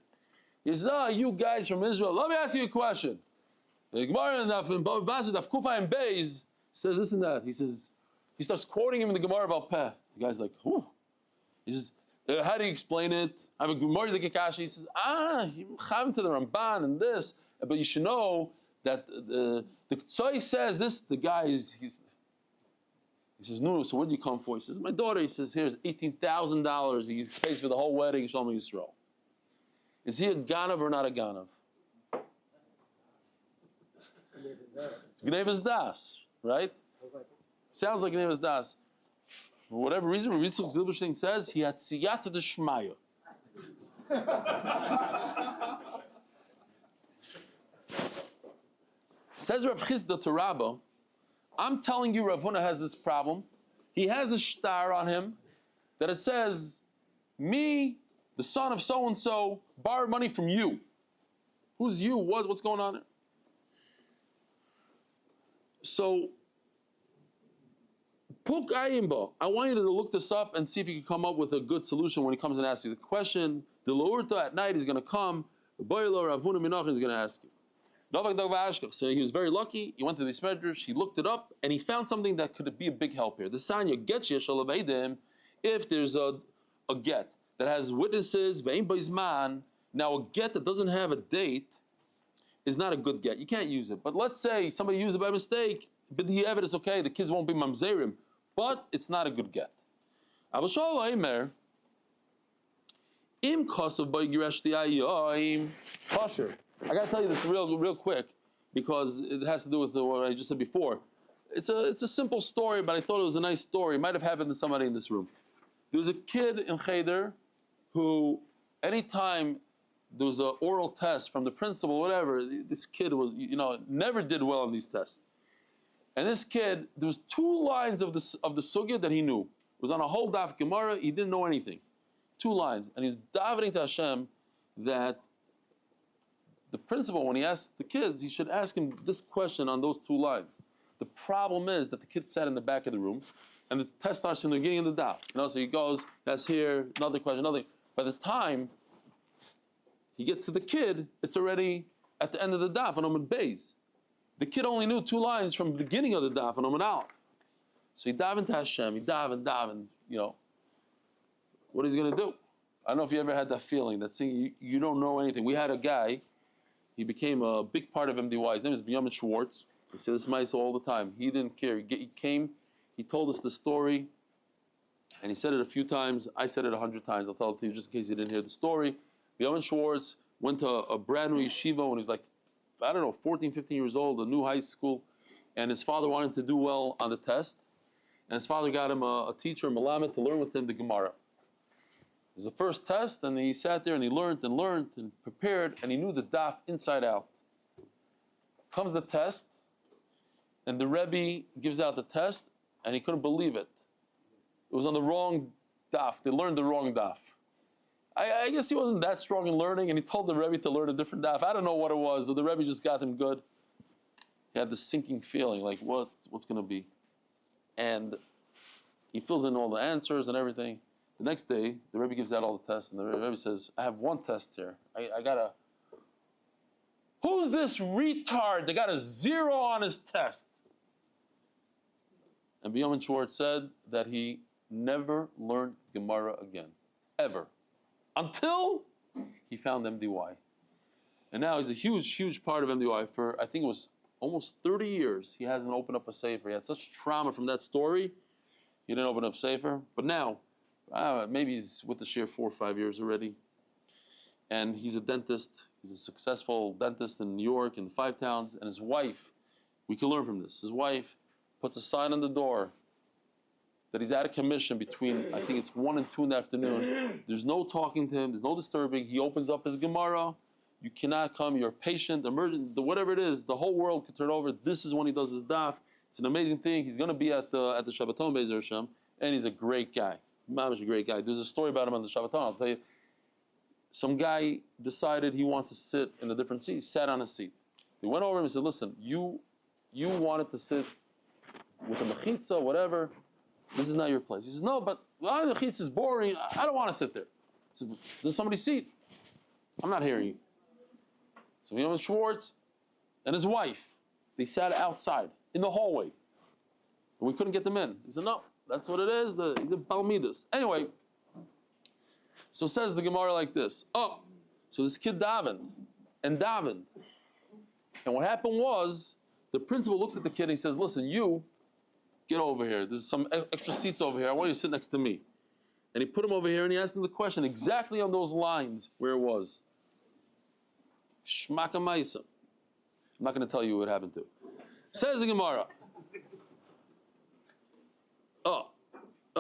He says, you guys from Israel, let me ask you a question. The Gemara in Bava Basra, Daf Kufayim Beis says this and that. He says, he starts quoting him in the Gemara about Peh. The guy's like, whew. He says, how do you explain it? I have a Gemara the Kakashi. He says, you come to the Ramban and this, but you should know that the Tzoi says this. The guy he says, no, so where do you come for? He says, my daughter. He says, here's $18,000. He pays for the whole wedding. Shalom Yisrael. Is he a Ganav or not a Ganav? It's Gnevas Das, right? Sounds like Gnevas Das. for whatever reason, Rebbitzen Stefansky says he had siyata d'shmaya. Says Rav Chisda to Rabba, I'm telling you Rav Huna has this problem. He has a shtar on him that it says, me, the son of so-and-so, borrowed money from you. Who's you? What's going on there? So, Puk Ayimba, I want you to look this up and see if you can come up with a good solution when he comes and asks you the question. The Lorta at night is going to come, the baila Rav Huna Menachem is going to ask you. So he was very lucky. He went to the Medrash, he looked it up, and he found something that could be a big help here. The Sanya Getche Shalavaidim, if there's a get that has witnesses, now a get that doesn't have a date is not a good get. You can't use it. But let's say somebody used it by mistake, but the evidence, okay, the kids won't be mamzerim, but it's not a good get. Im kosav by girashti kosher. I gotta tell you this real quick because it has to do with what I just said before. It's a simple story, but I thought it was a nice story. It might have happened to somebody in this room. There was a kid in Cheder who, anytime there was an oral test from the principal, whatever, this kid was, never did well on these tests. And this kid, there was 2 lines of the sugya that he knew. It was on a whole daf Gemara. He didn't know anything. 2 lines, and he's davening to Hashem that the principal, when he asked the kids, he should ask him this question on those 2 lines. The problem is that the kid sat in the back of the room, and the test starts from the beginning of the daf. So he goes, that's here, another question, another. By the time he gets to the kid, it's already at the end of the daf on Amud Beis. The kid only knew 2 lines from the beginning of the daf on Amud Aleph. So he davened to Hashem, he davened, what he's going to do. I don't know if you ever had that feeling, that seeing you don't know anything. We had a guy, he became a big part of MDY. His name is Benjamin Schwartz. He said this mice all the time. He didn't care. He came, he told us the story, and he said it a few times. I said it 100 times. I'll tell it to you just in case you didn't hear the story. Benjamin Schwartz went to a brand new yeshiva when he was like, 14, 15 years old, a new high school, and his father wanted to do well on the test, and his father got him a teacher, Malamed, to learn with him the Gemara. It was the first test, and he sat there and he learned and prepared, and he knew the daf inside out. Comes the test, and the Rebbe gives out the test, and he couldn't believe it. It was on the wrong daf. They learned the wrong daf. I guess he wasn't that strong in learning, and he told the Rebbe to learn a different daf. I don't know what it was, or the Rebbe just got him good. He had this sinking feeling, like what's going to be? And he fills in all the answers and everything. The next day, the Rebbe gives out all the tests, and the Rebbe says, I have 1 test here. I gotta... Who's this retard that got a 0 on his test? And Benjamin Schwartz said that he never learned Gemara again. Ever. Until he found MDY. And now he's a huge part of MDY. For, I think it was almost 30 years, he hasn't opened up a sefer. He had such trauma from that story, he didn't open up sefer. But now, maybe he's with the share 4 or 5 years already. And he's a dentist. He's a successful dentist in New York, in the 5 towns. And his wife, we can learn from this. His wife puts a sign on the door that he's out of commission between, I think it's 1 and 2 in the afternoon. There's no talking to him. There's no disturbing. He opens up his Gemara. You cannot come. You're a patient, emergent, whatever it is. The whole world could turn over. This is when he does his daf. It's an amazing thing. He's going to be at the Shabbaton Be'ezer Hashem, and he's a great guy. Mamish, a great guy. There's a story about him on the Shabbaton. I'll tell you. Some guy decided he wants to sit in a different seat. He sat on a seat. They went over him and said, listen, you wanted to sit with a mechitza, whatever. This is not your place. He says, no, but the mechitza is boring. I don't want to sit there. He said, there's somebody's seat. I'm not hearing you. So Benjamin Schwartz and his wife, they sat outside in the hallway. And we couldn't get them in. He said, no, that's what it is. He's a Balmidas. Anyway, so says the Gemara like this. So this kid davened. And what happened was, the principal looks at the kid and he says, listen, you, get over here. There's some extra seats over here. I want you to sit next to me. And he put him over here and he asked him the question exactly on those lines where it was. Shmaka Maisa. I'm not going to tell you what happened to. Says the Gemara.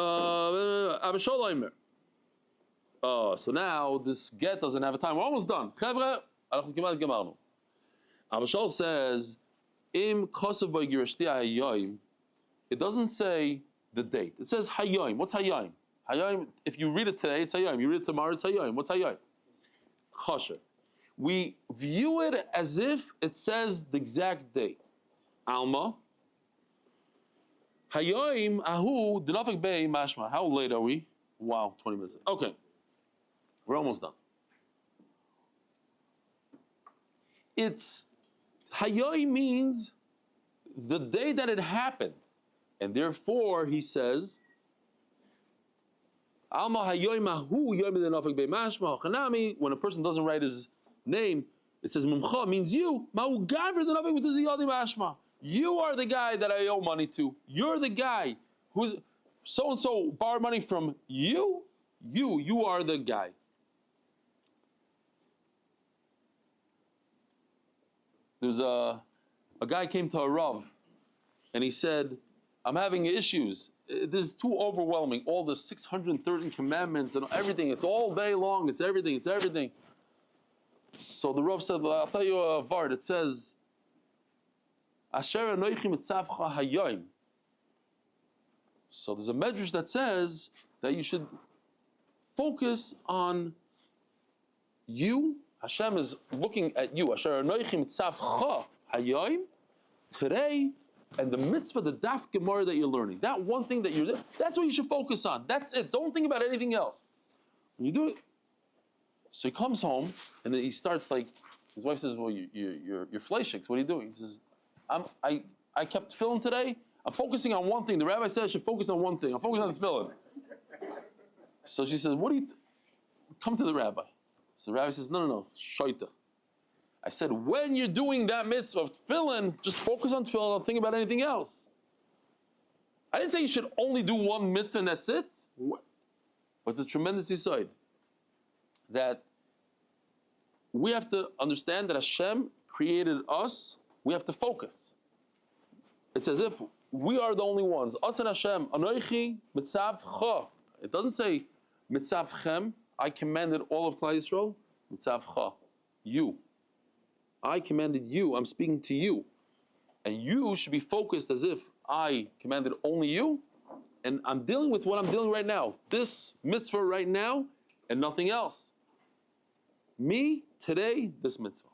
Abishalaimer. Oh, so now this get doesn't have a time. We're almost done. Chevre, Abishal says, Im kosav b'girashti hayoim. It doesn't say the date. It says hayoim. What's hayoim? Hayoim, if you read it today, it's hayoim. You read it tomorrow, it's hayoim. What's hayoim? Kosher. We view it as if it says the exact date. Alma. Hayoim ahu denafik bei mashma. How late are we? Wow, 20 minutes. Okay. We're almost done. It's hayoim means the day that it happened. And therefore, he says, Alma hayoim ahu yoim denafik bei mashma. Chanami, when a person doesn't write his name, it says mumcha means you. Ma'u gaver denafik b'tiziyadi mashma. You are the guy that I owe money to. You're the guy who's so-and-so borrowed money from you. You are the guy. There's a guy came to a Rav and he said, I'm having issues. This is too overwhelming. All the 613 commandments and everything. It's all day long. It's everything. So the Rav said, well, I'll tell you a vart. It says, Asher anoichi mitzavcha hayoim. So there's a medrash that says that you should focus on you. Hashem is looking at you. Asher anoichi mitzavcha hayoim. Today, and the mitzvah, the daf gemara that you're learning. That one thing that you're, that's what you should focus on. That's it. Don't think about anything else. When you do it, so he comes home and then he starts like, his wife says, well, you're fleishik. What are you doing? He says, I kept tefillin today. I'm focusing on one thing. The rabbi said I should focus on one thing. I'm focusing on tefillin. So she says, what do you, come to the rabbi. So the rabbi says, no, shaita. I said, when you're doing that mitzvah of tefillin, just focus on tefillin, don't think about anything else. I didn't say you should only do one mitzvah and that's it. But it's a tremendous insight that we have to understand that Hashem created us. We have to focus. It's as if we are the only ones. Us and Hashem. Anoichi mitzavcha. It doesn't say mitzavchem. I commanded all of Klal Yisrael. Mitzavcha. You. I commanded you. I'm speaking to you. And you should be focused as if I commanded only you. And I'm dealing with what I'm dealing right now. This mitzvah right now and nothing else. Me, today, this mitzvah.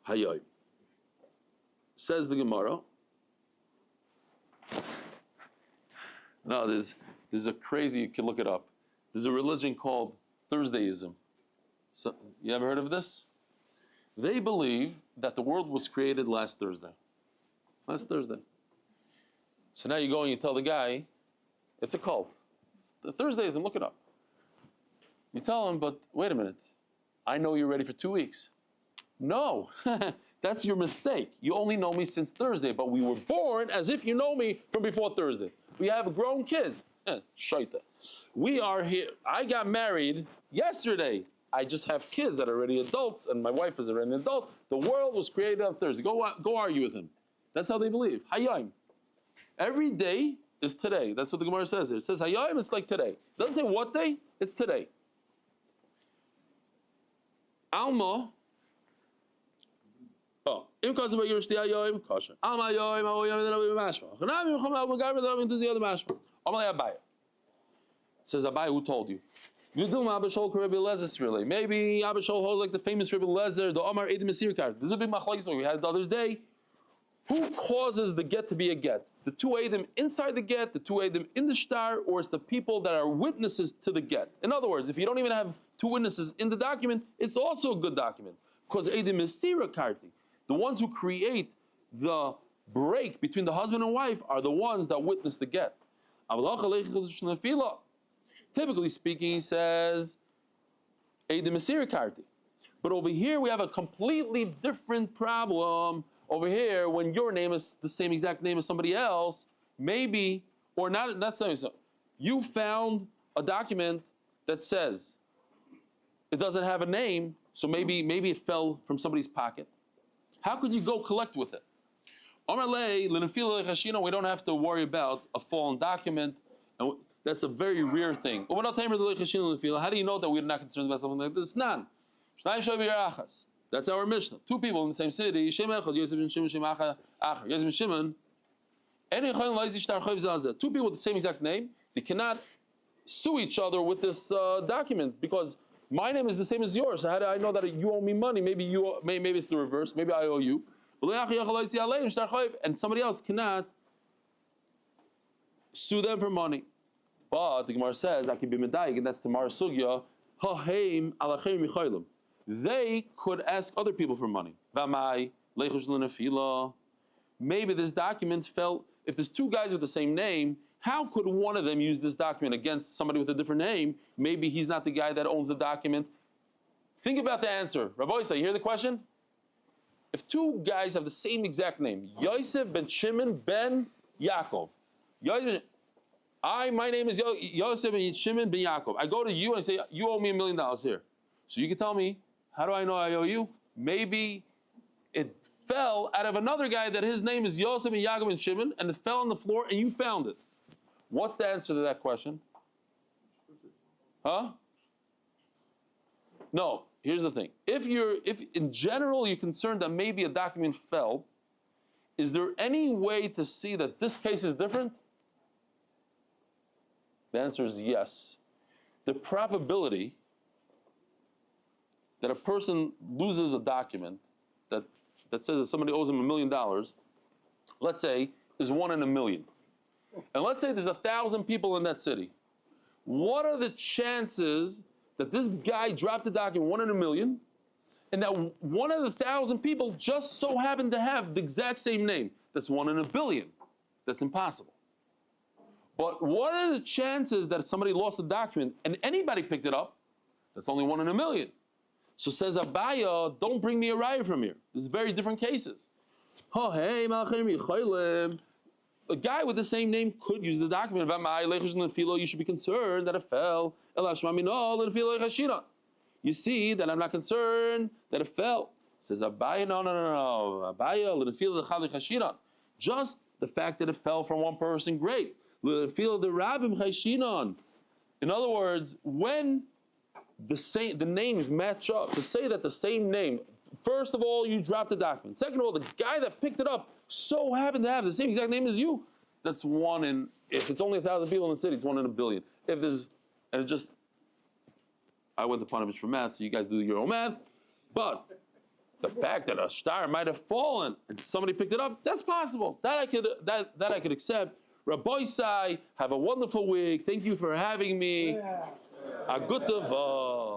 Hayoy. Says the Gemara. No, there's a crazy, you can look it up. There's a religion called Thursdayism. So, you ever heard of this? They believe that the world was created last Thursday. Last Thursday. So now you go and you tell the guy, it's a cult. It's the Thursdayism, look it up. You tell him, but wait a minute. I know you're ready for 2 weeks. No, that's your mistake. You only know me since Thursday, but we were born as if you know me from before Thursday. We have grown kids. Shaita. We are here. I got married yesterday. I just have kids that are already adults, and my wife is already an adult. The world was created on Thursday. Go argue with him. That's how they believe. Hayayim. Every day is today. That's what the Gemara says here. It says Hayayim, it's like today. It doesn't say what day, it's today. Alma. Oh. Alma says Abai, who told you? You do Abishol Rebbe Lezer really. Maybe Abishol holds like the famous Rebbe Lezer, the Omar Edim Mesir card. This is a big machlokes we had the other day. Who causes the get to be a get? The two Edim inside the get, the two Edim in the shtar, or it's the people that are witnesses to the get? In other words, if you don't even have two witnesses in the document, it's also a good document. Because Edim Mesir karti, the ones who create the break between the husband and wife are the ones that witness the get. Typically speaking, he says, Edim Mesir karti. But over here, we have a completely different problem. Over here, when your name is the same exact name as somebody else, maybe, or not, that's not so. You found a document that says it doesn't have a name, so maybe it fell from somebody's pocket. How could you go collect with it? We don't have to worry about a fallen document, and that's a very rare thing. How do you know that we're not concerned about something like this? None. That's our Mishnah. Two people in the same city, Yosef and Shimon. Two people with the same exact name, they cannot sue each other with this document because my name is the same as yours. So how do I know that you owe me money? Maybe it's the reverse. Maybe I owe you. And somebody else cannot sue them for money. But the Gemara says, and that's Tamar Sugya, they could ask other people for money. Maybe this document fell, if there's two guys with the same name, how could one of them use this document against somebody with a different name? Maybe he's not the guy that owns the document. Think about the answer. Rabbi Yosef, you hear the question? If two guys have the same exact name, Yosef ben Shimon ben Yaakov. My name is Yosef ben Shimon ben Yaakov. I go to you and I say, you owe me $1 million here. So you can tell me, how do I know I owe you? Maybe it fell out of another guy that his name is Yosef ben Yaakov ben Shimon, and it fell on the floor and you found it. What's the answer to that question? Huh? No, here's the thing. If in general you're concerned that maybe a document fell, is there any way to see that this case is different? The answer is yes. The probability that a person loses a document that says that somebody owes him $1 million, let's say, is 1 in a million. And let's say there's 1,000 people in that city. What are the chances that this guy dropped the document 1 in a million, and that one of the 1,000 people just so happened to have the exact same name? That's 1 in a billion. That's impossible. But what are the chances that somebody lost a document and anybody picked it up? That's only 1 in a million. So says Abaya, don't bring me a raya from here. There's very different cases. Oh, hey, a guy with the same name could use the document. You should be concerned that it fell. You see that I'm not concerned that it fell. Says Abaya, no. Abaya, just the fact that it fell from one person, great. In other words, when the names match up, to say that the same name, first of all, you dropped the document. Second of all, the guy that picked it up so happened to have the same exact name as you. That's 1 in, if it's only 1,000 people in the city, it's 1 in a billion. If there's, and it just, I went to Panovich for math, so you guys do your own math. But the fact that a star might have fallen and somebody picked it up, that's possible. That I could accept. Rabbi Sai, have a wonderful week. Thank you for having me. A good Dava.